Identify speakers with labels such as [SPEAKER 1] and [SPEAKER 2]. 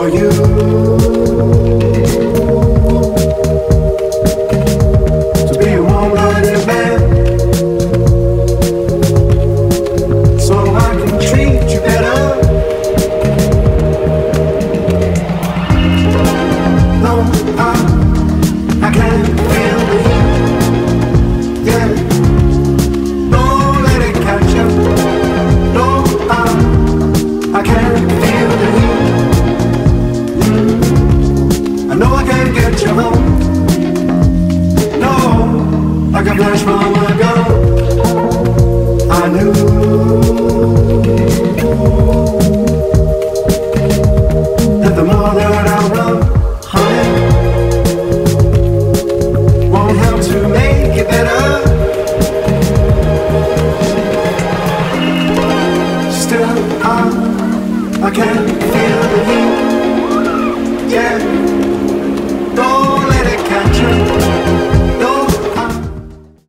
[SPEAKER 1] for you. To be a warm-blooded man, so I can treat you better. No, I can't feel the heat. Yeah, don't let it catch you. No, I can't feel the heat. I know I can't get you home. No, like a flash from a gun. I knew that the more that